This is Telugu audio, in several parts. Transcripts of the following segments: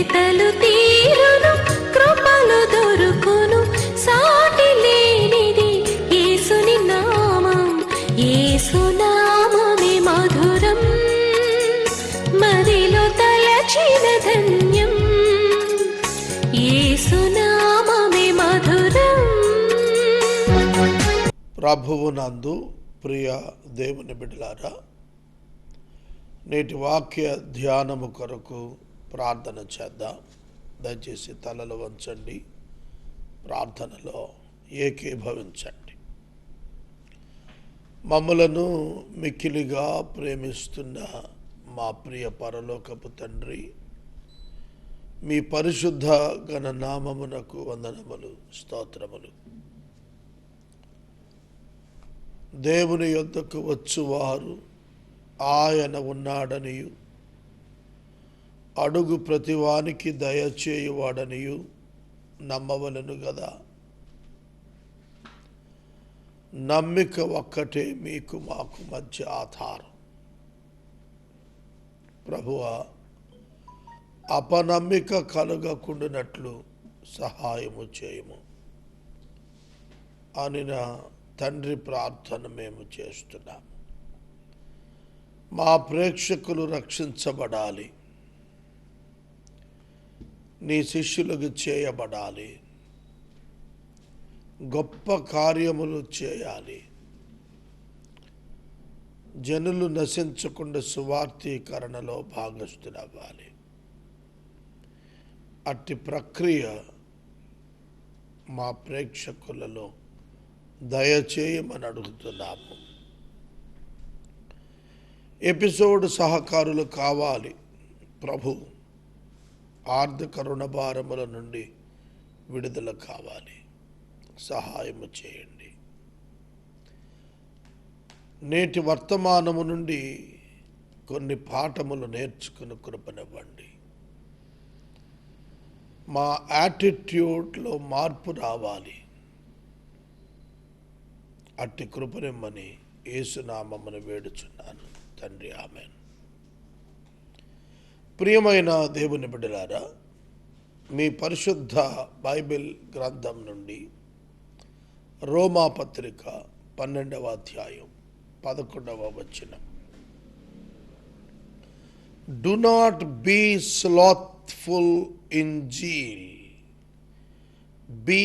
వెతలు తీరును, కృపలు దొరుకును, సాటి లేనిది యేసుని నామం. యేసునామమే మధురం, మదిలో తలచిన ధన్యం. యేసునామమే మధురం. ప్రభువునందు ప్రియ దేవుని బిడ్డలారా, నేటి వాక్య ధ్యానము కొరకు ప్రార్థన చేద్దాం. దయచేసి తలలు వంచండి, ప్రార్థనలో ఏకీభవించండి. మమ్మలను మిక్కిలిగా ప్రేమిస్తున్న మా ప్రియ పరలోకపు తండ్రి, మీ పరిశుద్ధ ఘన నామమునకు వందనములు, స్తోత్రములు. దేవుని యొద్దకు వచ్చువారు ఆయన ఉన్నాడనియు, అడుగు ప్రతివానికి దయచేయువాడనియు నమ్మవలను గదా. నమ్మిక ఒక్కటే మీకు మాకు మధ్య ఆధారం. ప్రభువా, అపనమ్మిక కలుగకుండానట్లు సహాయము చేయము అని నా తండ్రి ప్రార్థన మేము చేస్తున్నాము. మా ప్రేక్షకులు రక్షించబడాలి, నీ శిష్యులకు చేయబడాలి, గొప్ప కార్యములు చేయాలి, జనులు నశించకుండా సువార్తీకరణలో భాగస్థులవ్వాలి. అట్టి ప్రక్రియ మా ప్రేక్షకులలో దయచేయమని అడుగుతున్నాము. ఎపిసోడ్ సహకారులు కావాలి ప్రభు. ఆర్థిక రుణభారముల నుండి విడుదల కావాలి, సహాయము చేయండి. నేటి వర్తమానము నుండి కొన్ని పాఠములు నేర్చుకుని కృపనివ్వండి. మా యాటిట్యూడ్లో మార్పు రావాలి. అట్టి కృపనిమ్మని యేసునామమున వేడుచున్నాను తండ్రి, ఆమేన్. ప్రియమైన దేవుని బిడ్డలారా, మీ పరిశుద్ధ బైబిల్ గ్రంథం నుండి రోమా పత్రిక 12వ అధ్యాయం 11వ వచనం. Do not be slothful in zeal, be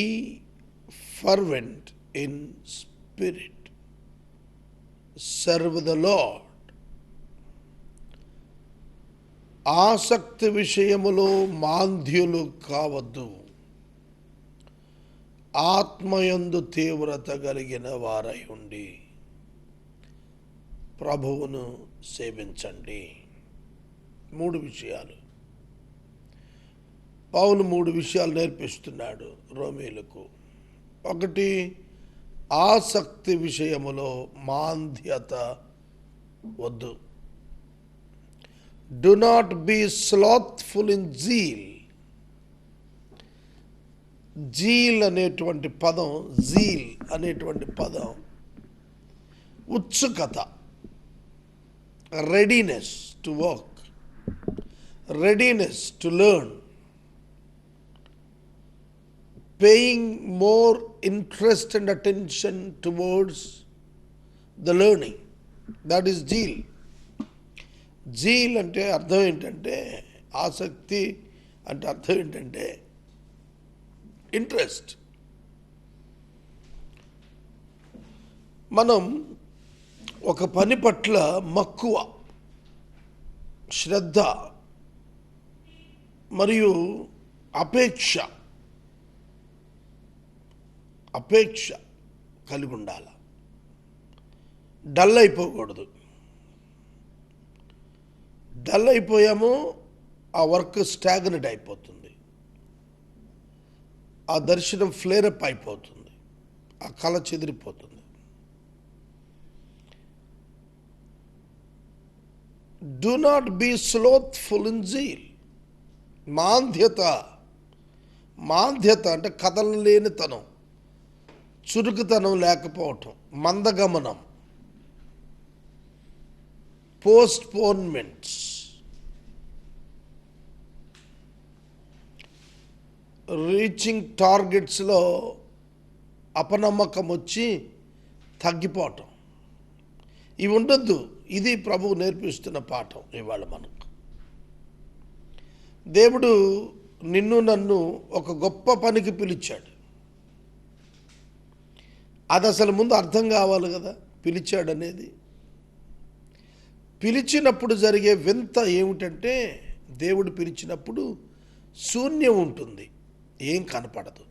fervent in spirit, serve the Lord. ఆసక్తి విషయములో మాంద్యులు కావద్దు, ఆత్మయందు తీవ్రత కలిగిన వారై ఉండి ప్రభువును సేవించండి. 3 విషయాలు పౌలు 3 విషయాలు నేర్పిస్తున్నాడు రోమీయులకు. 1, ఆసక్తి విషయములో మాంద్యత వద్దు. Do not be slothful in zeal. Zeal అనేటువంటి పదం, జీల్ అనేటువంటి పదం ఉత్సుకత, readiness to work, readiness to learn, paying more interest and attention towards the learning. That is zeal. Zeal అంటే అర్థం ఏంటంటే, ఆసక్తి అంటే అర్థం ఏంటంటే ఇంట్రెస్ట్. మనం ఒక పని పట్ల మక్కువ, శ్రద్ధ మరియు అపేక్ష కలిగి ఉండాలి. డల్ అయిపోకూడదు. డల్ అయిపోయామో ఆ వర్క్ స్టాగ్నెట్ అయిపోతుంది, ఆ దర్శనం ఫ్లేరప్ అయిపోతుంది, ఆ కళ చెదిరిపోతుంది. Do not be slothful in zeal. మాంద్యత అంటే కదలలేనితనం, చురుకుతనం లేకపోవటం, మందగమనం, పోస్ట్పోన్మెంట్స్. రీచింగ్ టార్గెట్స్లో అపనమ్మకం వచ్చి తగ్గిపోవటం ఇవి ఉండొద్దు. ఇది ప్రభువు నేర్పిస్తున్న పాఠం ఇవాళ మనకు. దేవుడు నిన్ను నన్ను ఒక గొప్ప పనికి పిలిచాడు. అది అసలు ముందు అర్థం కావాలి కదా, పిలిచాడు అనేది. పిలిచినప్పుడు జరిగే వింత ఏమిటంటే, దేవుడు పిలిచినప్పుడు శూన్యం ఉంటుంది, ఏం కనపడదు,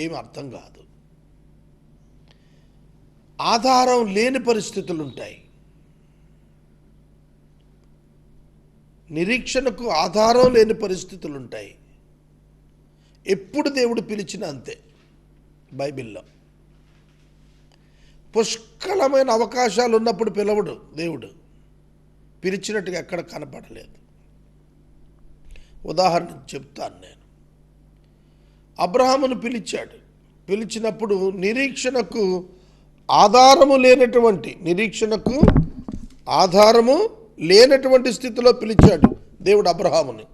ఏం అర్థం కాదు, ఆధారం లేని పరిస్థితులు ఉంటాయి. నిరీక్షణకు ఆధారం లేని పరిస్థితులు ఉంటాయి. ఎప్పుడు దేవుడు పిలిచినా అంతే. బైబిల్లో పుష్కలమైన అవకాశాలు ఉన్నప్పుడు పిలవడు దేవుడు, పిలిచినట్టుగా ఎక్కడ కనపడలేదు. ఉదాహరణ చెప్తాను నేను. అబ్రహామును పిలిచాడు. పిలిచినప్పుడు నిరీక్షణకు ఆధారము లేనటువంటి స్థితిలో పిలిచాడు దేవుడు అబ్రహాముని.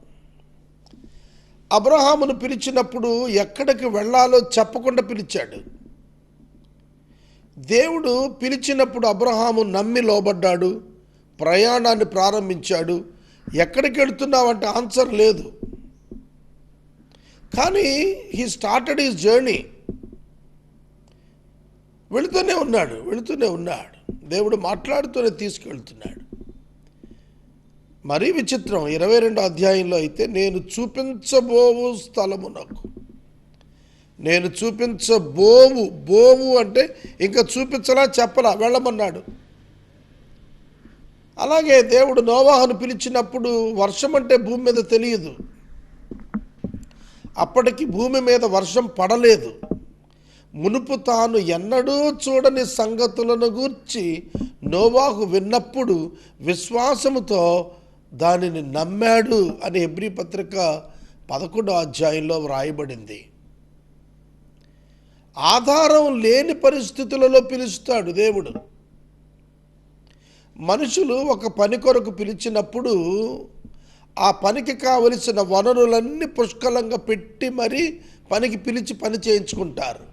అబ్రహామును పిలిచినప్పుడు ఎక్కడికి వెళ్ళాలో చెప్పకుండా పిలిచాడు. దేవుడు పిలిచినప్పుడు అబ్రహాము నమ్మి లోబడ్డాడు, ప్రయాణాన్ని ప్రారంభించాడు. ఎక్కడికి వెళుతున్నావంటే ఆన్సర్ లేదు, కానీ హీ స్టార్టెడ్ హిస్ జర్నీ. వెళుతూనే ఉన్నాడు. దేవుడు మాట్లాడుతూనే తీసుకెళ్తున్నాడు. మరీ విచిత్రం, 22వ అధ్యాయంలో అయితే నేను చూపించబోవు స్థలమునకు, బోవు అంటే ఇంకా చూపించలా చెప్పలా, వెళ్ళమన్నాడు. అలాగే దేవుడు నోవాహును పిలిచినప్పుడు వర్షం అంటే భూమి మీద తెలియదు. అప్పటికి భూమి మీద వర్షం పడలేదు. మునుపు తాను ఎన్నడూ చూడని సంగతులను గూర్చి నోవాహు విన్నప్పుడు విశ్వాసముతో దానిని నమ్మాడు అని హెబ్రీ పత్రిక 11వ అధ్యాయంలో వ్రాయబడింది. ఆధారం లేని పరిస్థితులలో పిలుస్తాడు దేవుడు. మనుషులు ఒక పని కొరకు పిలిచినప్పుడు ఆ పనికి కావలసిన వనరులన్నీ పుష్కలంగా పెట్టి మరీ పనికి పిలిచి పని చేయించుకుంటారు.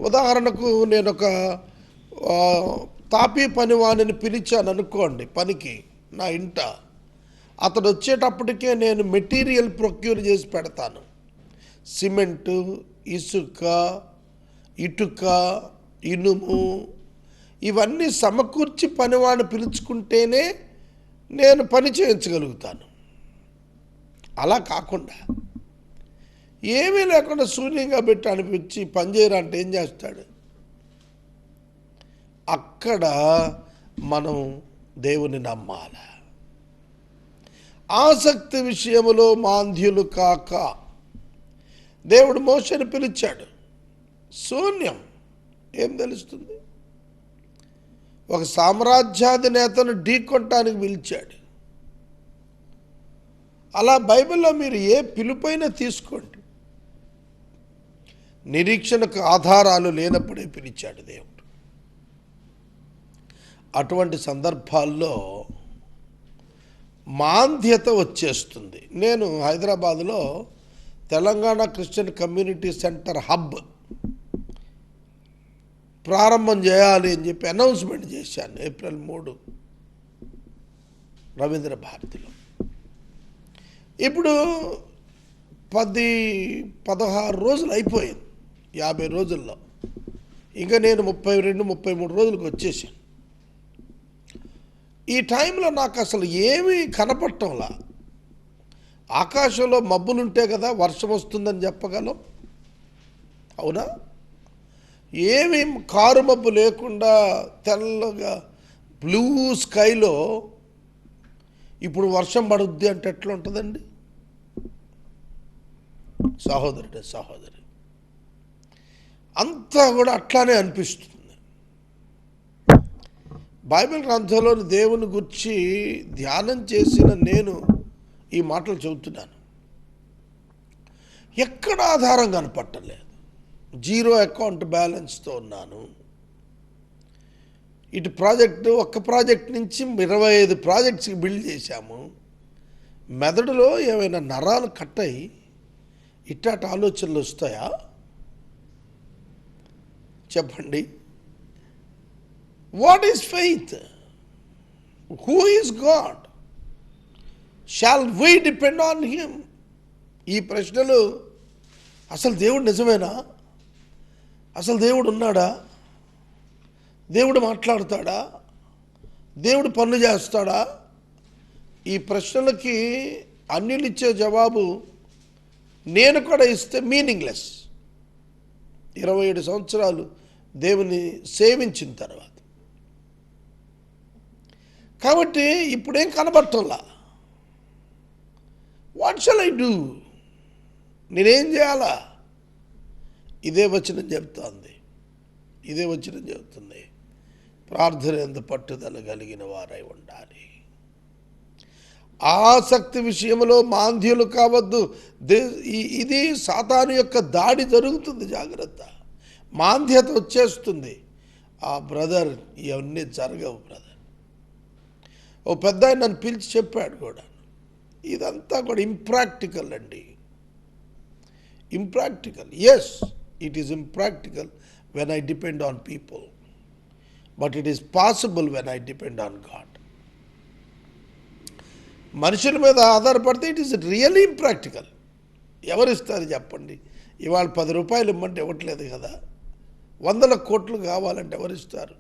ఉదాహరణకు నేను ఒక తాపీ పనివాణిని పిలిచాను అనుకోండి పనికి నా ఇంట. అతడు వచ్చేటప్పటికే నేను మెటీరియల్ ప్రొక్యూర్ చేసి పెడతాను. సిమెంటు, ఇసుక, ఇటుక, ఇనుము ఇవన్నీ సమకూర్చి పనివాడిని పిలుచుకుంటేనే నేను పని చేయించగలుగుతాను. అలా కాకుండా ఏమీ లేకుండా శూన్యంగా పెట్టి అనిపించి పనిచేయరా అంటే ఏం చేస్తాడు? అక్కడ మనం దేవుని నమ్మాలి. ఆసక్తి విషయములో మాంద్యులు కాక. దేవుడు మోషేని పిలిచాడు. శూన్యం, ఏం తెలుస్తుంది? ఒక సామ్రాజ్యాధినేతను ఢీకొనటానికి పిలిచాడు. అలా బైబిల్లో మీరు ఏ పిలుపైనా తీసుకోండి, నిరీక్షణకు ఆధారాలు లేనప్పుడే పిలిచాడు దేవుడు. అటువంటి సందర్భాల్లో మాంద్యత వచ్చేస్తుంది. నేను హైదరాబాదులో Telangana Christian community centre hub ప్రారంభం చేయాలి అని చెప్పి అనౌన్స్మెంట్ చేశాను ఏప్రిల్ 3 రవీంద్ర భారతిలో. ఇప్పుడు 10-16 రోజులు అయిపోయింది, 50 రోజుల్లో. ఇంకా నేను 32-33 రోజులకు వచ్చేసాను. ఈ టైంలో నాకు అసలు ఏమీ కనపడటంలా. ఆకాశంలో మబ్బులుంటే కదా వర్షం వస్తుందని చెప్పగలం, అవునా? ఏమీ కారు మబ్బు లేకుండా తెల్లగా బ్లూ స్కైలో ఇప్పుడు వర్షం పడుద్ది అంటే ఎట్లా ఉంటుందండి సహోదరి? అంతా కూడా అట్లానే అనిపిస్తుంది. బైబిల్ గ్రంథంలోని దేవుని గురించి ధ్యానం చేసిన నేను ఈ మాటలు చెబుతున్నాను. ఎక్కడ ఆధారం కనపట్టలేదు. 0 అకౌంట్ బ్యాలెన్స్తో ఉన్నాను. ఇటు ఒక్క ప్రాజెక్ట్ నుంచి 25 ప్రాజెక్ట్స్కి బిల్డ్ చేశాము. మెదడులో ఏమైనా నరాలు కట్ అయ్యి ఇట్లాంటి ఆలోచనలు వస్తాయా? చెప్పండి. What is faith? Who is God? Shall we depend on him? ఈ ప్రశ్నలు, అసలు దేవుడు నిజమేనా? అసలు దేవుడు ఉన్నాడా? దేవుడు మాట్లాడతాడా? దేవుడు పనులు చేస్తాడా? ఈ ప్రశ్నలకి అన్యులు ఇచ్చే జవాబు నేను కూడా ఇస్తే మీనింగ్లెస్. 27 సంవత్సరాలు దేవుని సేవించిన తర్వాత. కాబట్టి ఇప్పుడేం కనబడటంలా. What shall I do? నేనేం చేయాలా? ఇదే వచనం చెప్తుంది. ఇదే వచనం చెబుతుంది. ప్రార్థన ఎందు పట్టుదల కలిగిన వారై ఉండాలి. ఆసక్తి విషయంలో మాంద్యులు కావద్దు. ఇది సాతాను యొక్క దాడి జరుగుతుంది. జాగ్రత్త. మాంద్యత వచ్చేస్తుంది. బ్రదర్, ఇవన్నీ జరగవు బ్రదర్. ఓ పెద్ద ఆయన నన్ను పిలిచి చెప్పాడు కూడా, ఇదంతా కూడా ఇంప్రాక్టికల్ అండి. Impractical. Yes, it is impractical when I depend on people, but it is possible when I depend on God. మనుషుల మీద ఆధారపడితే ఇట్ ఈస్ రియల్లీ ఇంప్రాక్టికల్. ఎవరిస్తారు చెప్పండి? ఇవాళ 10 రూపాయలు ఇమ్మంటే ఇవ్వట్లేదు కదా. 100 కోట్లు కావాలంటే ఎవరిస్తారు?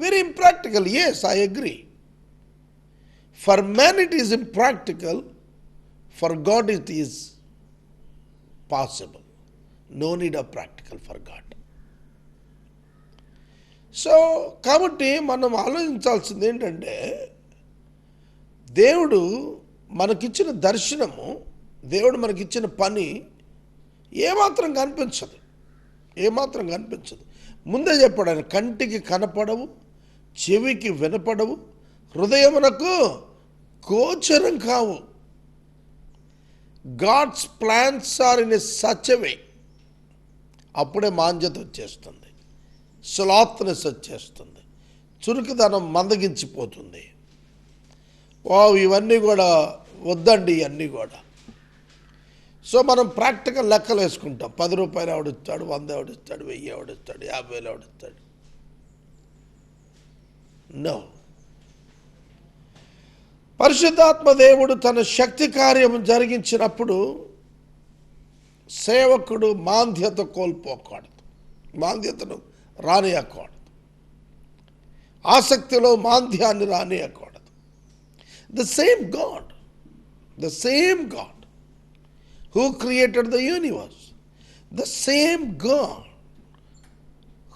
Very impractical. Yes, I agree. For man it is impractical, for God it is possible. No need of practical for God. So కాబట్టి మనం ఆలోచించాల్సింది ఏంటంటే, దేవుడు మనకిచ్చిన దర్శనము, దేవుడు మనకిచ్చిన పని ఏమాత్రం కనిపించదు. ఏమాత్రం కనిపించదు. ముందే చెప్పాడు ఆయన, కంటికి కనపడవు, చెవికి వినపడవు, హృదయమునకు గోచరం కావు. God's plans are in a such a way. అప్పుడే మాంద్యత వచ్చేస్తుంది, స్లాత్నెస్ వచ్చేస్తుంది, చురుకుదనం మందగించిపోతుంది. ఇవన్నీ కూడా వద్దండి, ఇవన్నీ కూడా. సో మనం ప్రాక్టికల్ లెక్కలు వేసుకుంటాం. 10 రూపాయలు ఎవడిస్తాడు, 100 ఎవడిస్తాడు, 1000 ఎవడిస్తాడు, 50,000 ఎవడిస్తాడు. నో. పరిశుద్ధాత్మ దేవుడు తన శక్తి కార్యం జరిగించినప్పుడు సేవకుడు మాంద్యత కోల్పోకూడదు, మాంద్యతను రానియకూడదు, ఆసక్తిలో మాంద్యాన్ని రానియకూడదు. The same God who created the universe, the same God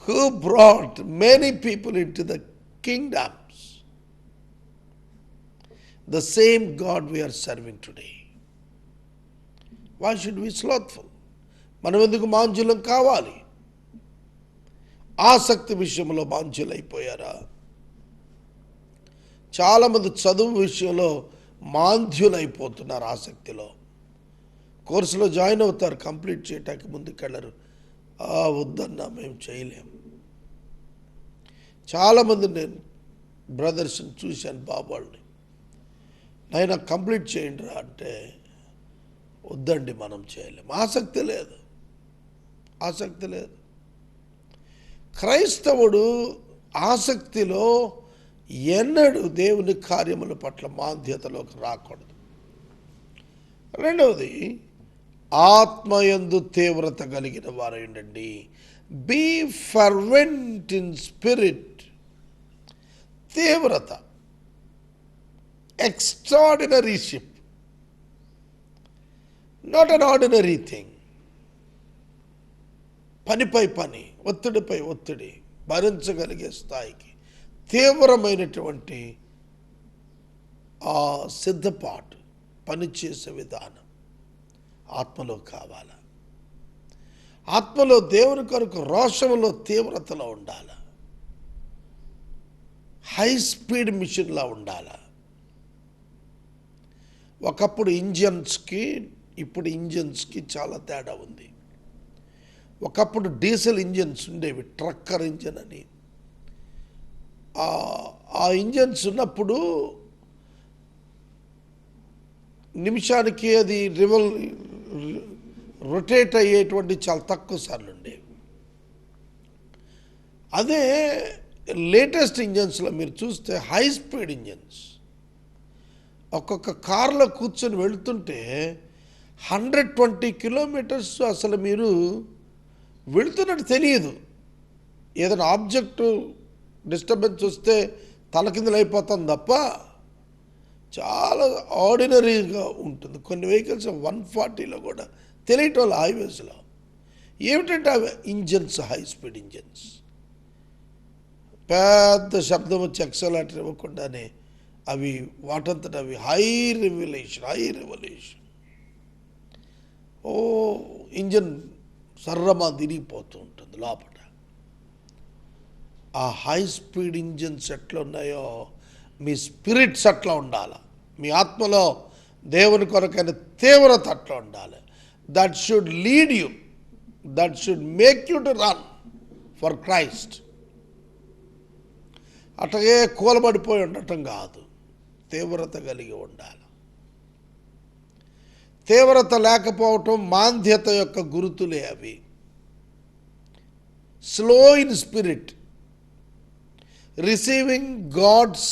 who brought many people into the kingdoms, the same God we are serving today. Why should we be slothful? మనం ఎందుకు మాంద్యులం కావాలి? ఆసక్తి విషయంలో మాంద్యులైపోయారా? చాలామంది చదువు విషయంలో మాంద్యులైపోతున్నారు. ఆసక్తిలో కోర్సులో జాయిన్ అవుతారు, కంప్లీట్ చేయటానికి ముందుకెళ్ళరు. వద్దన్నా మేము చేయలేము. చాలామంది నేను బ్రదర్స్ని చూశాను, బాబాళ్ళని, నైనా కంప్లీట్ చేయండి రా అంటే వద్దండి మనం చేయలేము. ఆసక్తి లేదు, ఆసక్తి లేదు. క్రైస్తవుడు ఆసక్తిలో ఎన్నడూ దేవుని కార్యముల పట్ల మాంద్యతలోకి రాకూడదు. రెండవది, ఆత్మయందు తీవ్రత కలిగిన వారైండండి. Be fervent in spirit. తీవ్రత, ఎక్స్ట్రాడినరీషిప్, నాట్ అన్ ఆర్డినరీ థింగ్. పనిపై పని, ఒత్తిడిపై ఒత్తిడి, భరించగలిగే స్థాయికి తీవ్రమైనటువంటి ఆ సిద్ధపాటు, పనిచేసే విధానం ఆత్మలో కావాలా. ఆత్మలో దేవుని కొరకు రోషంలో తీవ్రతలో ఉండాలా. హై స్పీడ్ మిషన్లా ఉండాలా. ఒకప్పుడు ఇంజన్స్కి ఇప్పుడు ఇంజన్స్కి చాలా తేడా ఉంది. ఒకప్పుడు డీజిల్ ఇంజన్స్ ఉండేవి, ట్రక్కర్ ఇంజన్ అని. ఆ ఇంజన్స్ ఉన్నప్పుడు నిమిషానికి అది రొటేట్ అయ్యేటువంటి చాలా తక్కువ సార్లు ఉండేవి. అదే లేటెస్ట్ ఇంజన్స్లో మీరు చూస్తే హై స్పీడ్ ఇంజన్స్, ఒక్కొక్క కార్లో కూర్చొని వెళుతుంటే 120 కిలోమీటర్స్ అసలు మీరు వెళుతున్నట్టు తెలియదు. ఏదైనా ఆబ్జెక్టు డిస్టర్బెన్స్ వస్తే తలకిందులు అయిపోతుంది తప్ప చాలా ఆర్డినరీగా ఉంటుంది. కొన్ని వెహికల్స్ 140లో కూడా తెలియటం హైవేస్లో. ఏమిటంటే అవి ఇంజన్స్, హై స్పీడ్ ఇంజన్స్, పెద్ద శబ్దం వచ్చి ఎక్సలేటర్ ఇవ్వకుండానే అవి వాటంతట అవి హై రెవల్యూషన్. ఓ ఇంజన్ సర్రమా తిరిగిపోతూ ఉంటుంది లోపల. ఆ హై స్పీడ్ ఇంజన్స్ ఎట్లా ఉన్నాయో మీ స్పిరిట్స్ అట్లా ఉండాలి. మీ ఆత్మలో దేవుని కొరకైన తీవ్రత అట్లా ఉండాలి. That should lead you, that should make you to run for Christ. అట్లాగే కూలబడిపోయి ఉండటం కాదు, తీవ్రత కలిగి ఉండాలి. తీవ్రత లేకపోవటం మాంద్యత యొక్క గుర్తులే అవి. Slow in spirit, receiving God's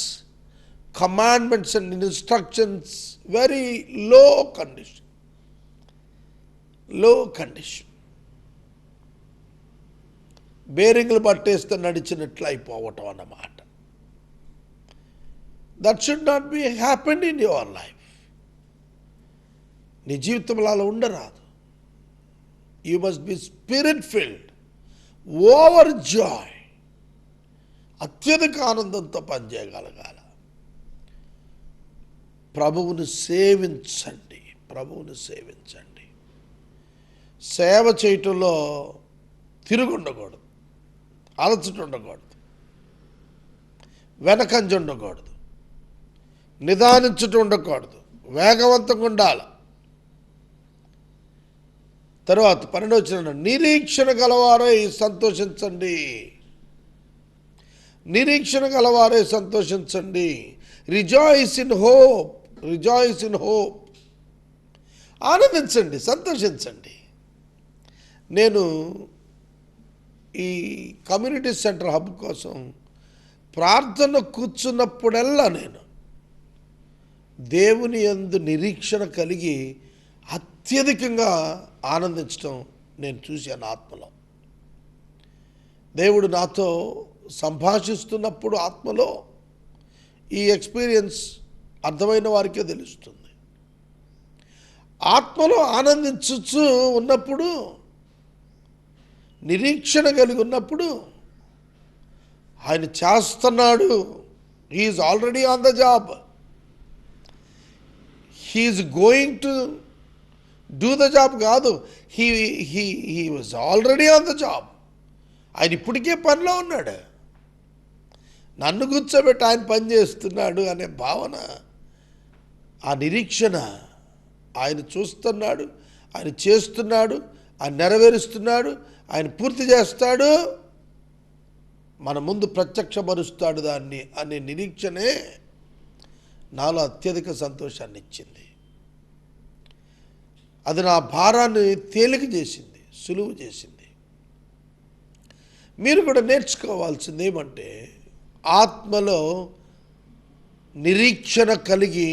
commandments and instructions very low condition. బేరింగ్లు పట్టేస్తే నడిచినట్లు అయిపోవటం అన్నమాట. That should not be happened in your life. నీ జీవితంలో అలా ఉండరాదు. You must be spirit filled, over joy, అత్యధిక ఆనందంతో పనిచేయగలగాల. ప్రభువును సేవించండి. సేవ చేయటంలో తిరుగుండకూడదు, అలసట ఉండకూడదు, వెనకంజ ఉండకూడదు, నిదానించుట ఉండకూడదు, వేగవంతంగా ఉండాలి. తర్వాత 12వ వచనం, నిరీక్షణ గలవారై సంతోషించండి. Rejoice in hope. ఆనందించండి, సంతోషించండి. నేను ఈ కమ్యూనిటీ సెంటర్ హబ్ కోసం ప్రార్థన కూర్చున్నప్పుడల్లా నేను దేవుని యందు నిరీక్షణ కలిగి అత్యధికంగా ఆనందించడం నేను చూశాను ఆత్మలో. దేవుడు నాతో సంభాషిస్తున్నప్పుడు ఆత్మలో ఈ ఎక్స్పీరియన్స్ అర్థమైన వారికే తెలుస్తుంది. ఆత్మలో ఆనందించు ఉన్నప్పుడు, నిరీక్షణ కలిగి ఉన్నప్పుడు ఆయన చేస్తున్నాడు. He is already on the job. He is going to do the job కాదు, he was already on the job. ఆయన ఇప్పటికే పనిలో ఉన్నాడు. నన్ను కూర్చోబెట్టి ఆయన పని చేస్తున్నాడు అనే భావన, ఆ నిరీక్షణ, ఆయన చూస్తున్నాడు, ఆయన చేస్తున్నాడు, ఆయన నెరవేరుస్తున్నాడు, ఆయన పూర్తి చేస్తాడు, మన ముందు ప్రత్యక్షపరుస్తాడు దాన్ని అనే నిరీక్షణే నాలో అత్యధిక సంతోషాన్ని ఇచ్చింది. అది నా భారాన్ని తేలిక చేసింది, సులువు చేసింది. మీరు కూడా నేర్చుకోవాల్సింది ఏమంటే, ఆత్మలో నిరీక్షణ కలిగి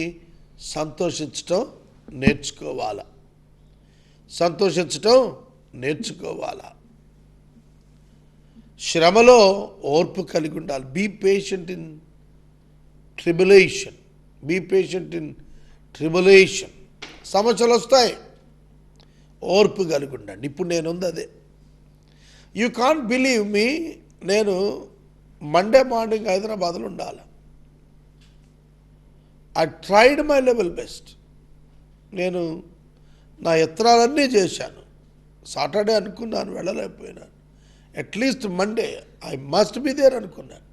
సంతోషించటం నేర్చుకోవాలా. శ్రమలో ఓర్పు కలిగి ఉండాలి. Be patient in tribulation. సమస్యలు వస్తాయి, ఓర్పు కలిగి ఉండండి. ఇప్పుడు నేనుంది అదే. యూ కాంట్ బిలీవ్ మీ, నేను మండే మార్నింగ్ హైదరాబాద్లో ఉండాలి. I tried my level best. నేను నా యత్నాలన్నీ చేశాను. సాటర్డే అనుకున్నాను, వెళ్ళలేకపోయినాను. At least Monday I must be there అనుకున్నాను.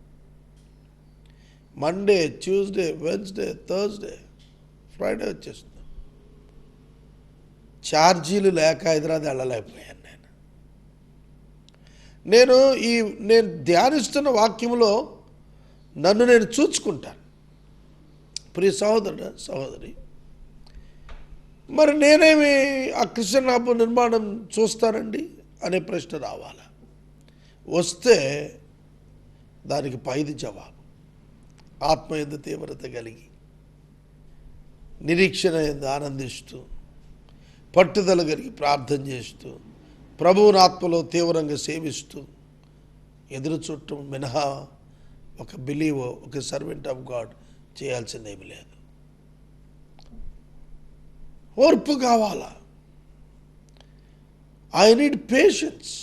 Monday, Tuesday, Wednesday, Thursday, Friday వచ్చేస్తుంది. ఛార్జీలు లేక హైదరాబాద్ వెళ్ళలేకపోయాను. నేను ధ్యానిస్తున్న వాక్యంలో నన్ను నేను చూసుకుంటాను. ప్రియ సహోదరుడు, సహోదరి, మరి నేనేమి ఆ క్రిస్టియన్ హబ్ నిర్మాణం చూస్తానండి అనే ప్రశ్న రావాలి. వస్తే దానికి పైది జవాబు. ఆత్మ యందు తీవ్రత కలిగి, నిరీక్షణ యందు ఆనందిస్తూ, పట్టుదల కలిగి ప్రార్థన చేస్తూ, ప్రభువుని ఆత్మలో తీవ్రంగా సేవిస్తూ ఎదురు చూడటం మినహా ఒక బిలీవో, ఒక సర్వెంట్ ఆఫ్ గాడ్ చేయాల్సిందేమి లేదు. ఓర్పు కావాలా. I need patience.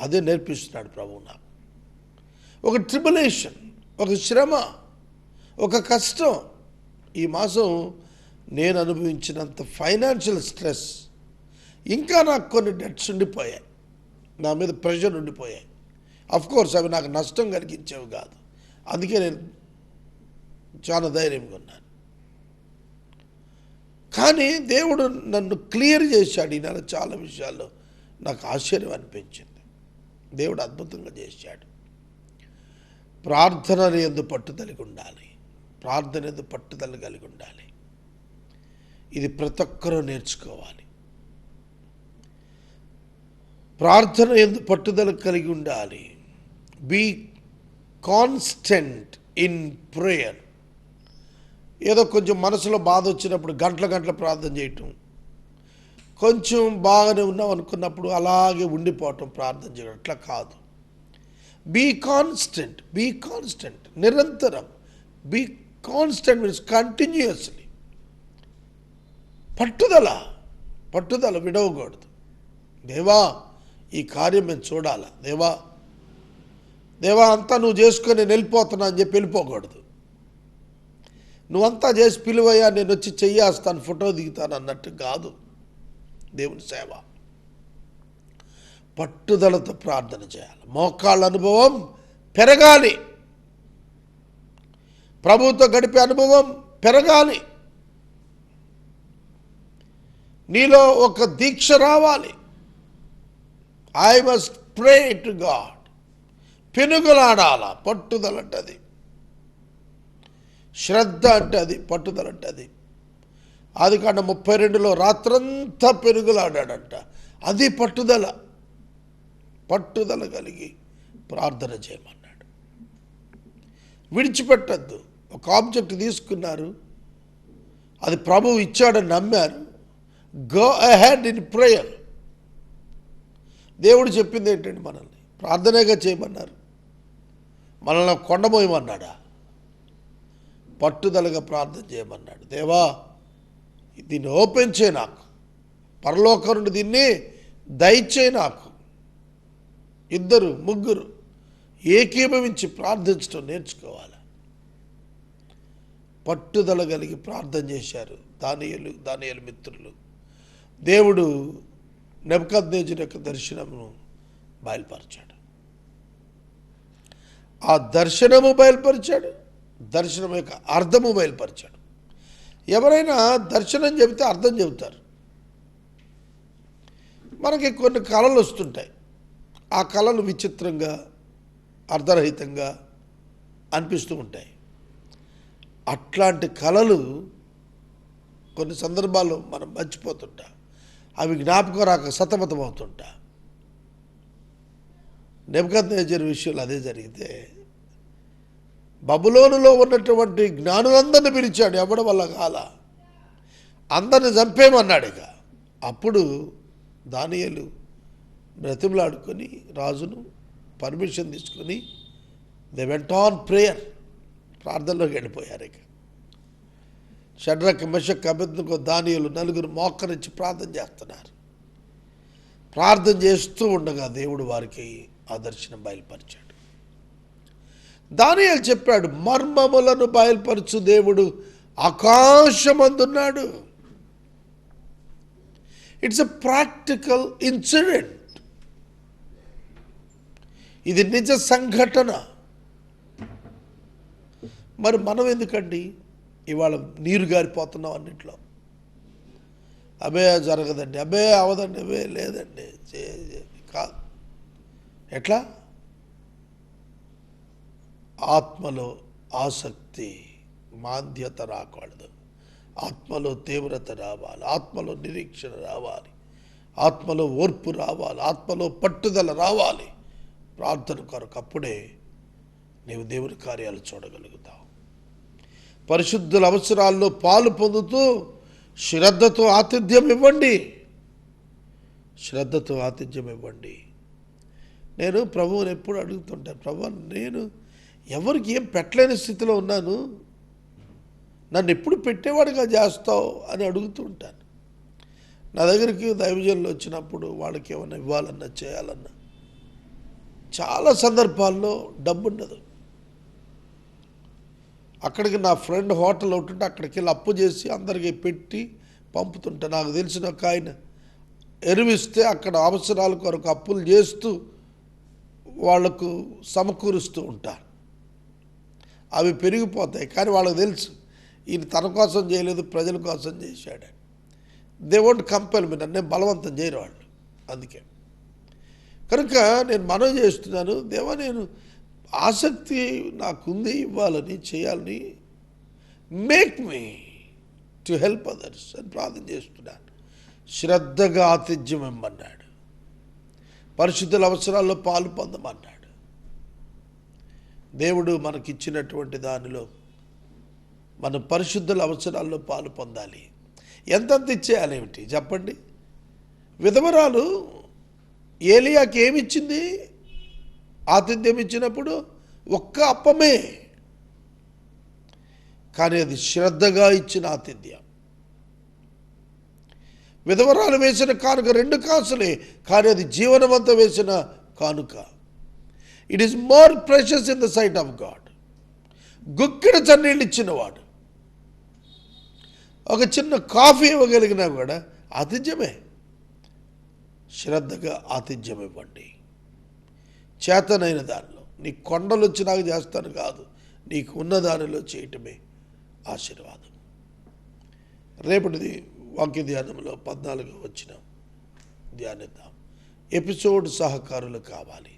అదే నేర్పిస్తున్నాడు ప్రభువు నాకు. ఒక ట్రిబులేషన్, ఒక శ్రమ, ఒక కష్టం. ఈ మాసం నేను అనుభవించినంత ఫైనాన్షియల్ స్ట్రెస్, ఇంకా నాకు కొన్ని డెట్స్ ఉండిపోయాయి, నా మీద ప్రెషర్ ఉండిపోయాయి. కోర్స్ అవి నాకు నష్టం కలిగించేవి కాదు. అందుకే నేను చాలా ధైర్యంగా ఉన్నాను. కానీ దేవుడు నన్ను క్లియర్ చేశాడు. ఈ నెల చాలా విషయాల్లో నాకు ఆశ్చర్యం అనిపించింది. దేవుడు అద్భుతంగా చేశాడు. ప్రార్థన యందు పట్టుదల ఉండాలి. ప్రార్థన యందు పట్టుదల కలిగి ఉండాలి. ఇది ప్రతి ఒక్కరూ నేర్చుకోవాలి. ప్రార్థన యందు పట్టుదల కలిగి ఉండాలి. Be constant in prayer. ఏదో కొంచెం మనసులో బాధ వచ్చినప్పుడు గంటల ప్రార్థన చేయటం, కొంచెం బాగానే ఉన్నాం అనుకున్నప్పుడు అలాగే ఉండిపోవటం, ప్రార్థన చేయడం, అట్లా కాదు. బీ కాన్స్టెంట్, నిరంతరం. Be constant means continuously. పట్టుదల విడవకూడదు. దేవా ఈ కార్యం మేము చూడాలా, దేవా అంతా నువ్వు చేసుకొని నేను వెళ్ళిపోతున్నా అని చెప్పి వెళ్ళిపోకూడదు. నువ్వంతా చేసి పిలువయ్యా, నేను వచ్చి చెయ్యేస్తాను, ఫోటో దిగుతాను అన్నట్టు కాదు దేవుని సేవ. పట్టుదలతో ప్రార్థన చేయాలి. మోకాళ్ళ అనుభవం పెరగాలి. ప్రభువుతో గడిపే అనుభవం పెరగాలి. నీలో ఒక దీక్ష రావాలి. I must pray to God. పెనుగులాడాల. పట్టుదల అంటే అది. శ్రద్ధ అంటే అది. పట్టుదల అంటే అది. ఆదికాండం 32లో రాత్రంతా పెనుగులాడాడంట. అది పట్టుదల. పట్టుదల కలిగి ప్రార్థన చేయమన్నాడు. విడిచిపెట్టద్దు. ఒక ఆబ్జెక్ట్ తీసుకున్నారు, అది ప్రభువు ఇచ్చాడని నమ్మారు. Go ahead in prayer. దేవుడు చెప్పింది ఏంటండి? మనల్ని ప్రార్థనగా చేయమన్నారు. మనల్ని కొండమోయమన్నాడా? పట్టుదలగా ప్రార్థన చేయమన్నాడు. దేవా దీన్ని ఓపెన్ చేయి, నాకు పరలోకం నుండి దీన్ని దయచేయి. నాకు 2 3 ఏకీభవించి ప్రార్థించడం నేర్చుకోవాలి. పట్టుదల కలిగి ప్రార్థన చేశారు దానియేలు మిత్రులు. దేవుడు నెబుకద్నెజరు యొక్క దర్శనమును బయలుపరిచాడు. ఆ దర్శనము బయలుపరిచాడు, దర్శనం యొక్క అర్థము బయలుపరిచాడు. ఎవరైనా దర్శనం చెబితే అర్థం చెబుతారు. మనకి కొన్ని కళలు వస్తుంటాయి. ఆ కళలు విచిత్రంగా, అర్ధరహితంగా అనిపిస్తూ ఉంటాయి. అట్లాంటి కళలు కొన్ని సందర్భాల్లో మనం మర్చిపోతుంటాం. అవి జ్ఞాపకం రాక సతమతం అవుతుంటా. నెబుకద్నెజరు విషయంలో అదే జరిగితే బబులోనులో ఉన్నటువంటి జ్ఞానులందరినీ పిలిచాడు. ఎవడి వల్ల కాల, అందరిని చంపేమన్నాడు. ఇక అప్పుడు దానియేలు బ్రతిమలాడుకొని రాజును పర్మిషన్ తీసుకొని దే వెంట్ ఆన్ ప్రేయర్. ప్రార్థనలోకి వెళ్ళిపోయారు. ఇక షడ్రక్ మెషక్ అబేద్నెగో దానియేలు 4 మోకరించి ప్రార్థన చేస్తున్నారు. ప్రార్థన చేస్తూ ఉండగా దేవుడు వారికి ఆ దర్శనం బయలుపరిచాడు. దానియేలు చెప్పాడు, మర్మములను బయలుపరచు దేవుడు ఆకాశమందున్నాడు. It's a practical incident. ఇది నిజ సంఘటన. మరి మనం ఎందుకండి ఇవాళ నీరు గారిపోతున్నాం అన్నింటిలో? అబే జరగదండి, అబే అవదండి, అబే లేదండి, కాదు. ఎట్లా? ఆత్మలో ఆసక్తి, మాంద్యత రాకూడదు. ఆత్మలో తీవ్రత రావాలి, ఆత్మలో నిరీక్షణ రావాలి, ఆత్మలో ఓర్పు రావాలి, ఆత్మలో పట్టుదల రావాలి ప్రార్థన కొరకు. అప్పుడే నీవు దేవుని కార్యాలు చూడగలుగుతావు. పరిశుద్ధుల అవసరాల్లో పాలు పొందుతూ శ్రద్ధతో ఆతిథ్యం ఇవ్వండి, శ్రద్ధతో ఆతిథ్యం ఇవ్వండి. నేను ప్రభువుని ఎప్పుడు అడుగుతుంటాను, ప్రభు నేను ఎవరికి ఏం పెట్టలేని స్థితిలో ఉన్నాను, నన్ను ఎప్పుడు పెట్టేవాడిగా చేస్తావు అని అడుగుతూ ఉంటాను. నా దగ్గరికి దైవజనులు వచ్చినప్పుడు వాళ్ళకి ఏమైనా ఇవ్వాలన్నా చేయాలన్నా చాలా సందర్భాల్లో డబ్బు ఉండదు. అక్కడికి నా ఫ్రెండ్ హోటల్ ఒకటి ఉంటే అక్కడికి వెళ్ళి అప్పు చేసి అందరికీ పెట్టి పంపుతుంటా. నాకు తెలిసిన ఒక ఆయన ఎరువిస్తే అక్కడ అవసరాల కొరకు అప్పులు చేస్తూ వాళ్లకు సమకూరుస్తూ ఉంటారు. అవి పెరిగిపోతాయి, కానీ వాళ్ళకి తెలుసు ఈయన తన కోసం చేయలేదు, ప్రజల కోసం చేశాడు. దే వోంట్ కంపెల్ మీ, నన్ను బలవంతం చేయరు వాళ్ళు. అందుకే కనుక నేను మనవి చేస్తున్నాను, దేవా నేను ఆసక్తి నాకుంది, ఇవ్వాలని చేయాలని, make me to help others అని ప్రార్థన చేస్తున్నాను. శ్రద్ధగా ఆతిథ్యం ఇమ్మన్నాడు, పరిశుద్ధుల అవసరాల్లో పాలు పొందమన్నాడు. దేవుడు మనకిచ్చినటువంటి దానిలో మన పరిశుద్ధుల అవసరాల్లో పాలు పొందాలి. ఎంతంత ఇచ్చేయాలేమిటి చెప్పండి? విధవరాలు ఏలియాకి ఏమిచ్చింది? ఆతిథ్యం ఇచ్చినప్పుడు ఒక్క అప్పమే, కానీ అది శ్రద్ధగా ఇచ్చిన ఆతిథ్యం. విధవరాలు వేసిన కానుక 2 కాసులే, కానీ అది జీవనవంతం వేసిన కానుక. It is more precious in the sight of God. గుక్కిడ చన్నీళ్ళు ఇచ్చినవాడు ఒక చిన్న కాఫీ ఇవ్వగలిగినా కూడా ఆతిథ్యమే. శ్రద్ధగా ఆతిథ్యం ఇవ్వండి. చేతనైన దానిలో, నీ కొండలు వచ్చి నాకు చేస్తాను కాదు, నీకు ఉన్న దానిలో చేయటమే ఆశీర్వాదం. రేపటిది వాక్య ధ్యానంలో 14 వచ్చిన ధ్యానిద్దాం. ఎపిసోడ్ సహకారులు కావాలి,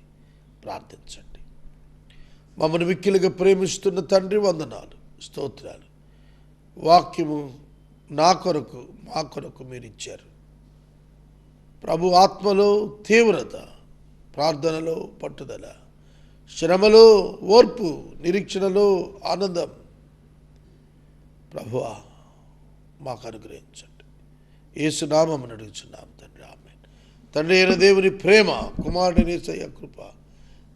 ప్రార్థించండి. మమ్మల్ని మిక్కిలిగా ప్రేమిస్తున్న తండ్రి, వందనాలు, స్తోత్రాలు. వాక్యము నా కొరకు, మా కొరకు మీరు ఇచ్చారు ప్రభు. ఆత్మలో తీవ్రత, ప్రార్థనలో పట్టుదల, శ్రమలో ఓర్పు, నిరీక్షణలో ఆనందం ప్రభువా మాకు అనుగ్రహించండి. యేసు నామమున అడుగుచున్నాం తండ్రి, ఆమేన్. తండ్రి అయిన దేవుని ప్రేమ, కుమారుని యేసయ్య కృప,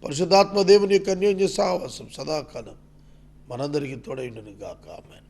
పరిశుద్ధాత్మ దేవుని యొక్క అన్యోన్య సహవాసం సదాకాలం మనందరికీ తోడైండును గాక. ఆమేన్.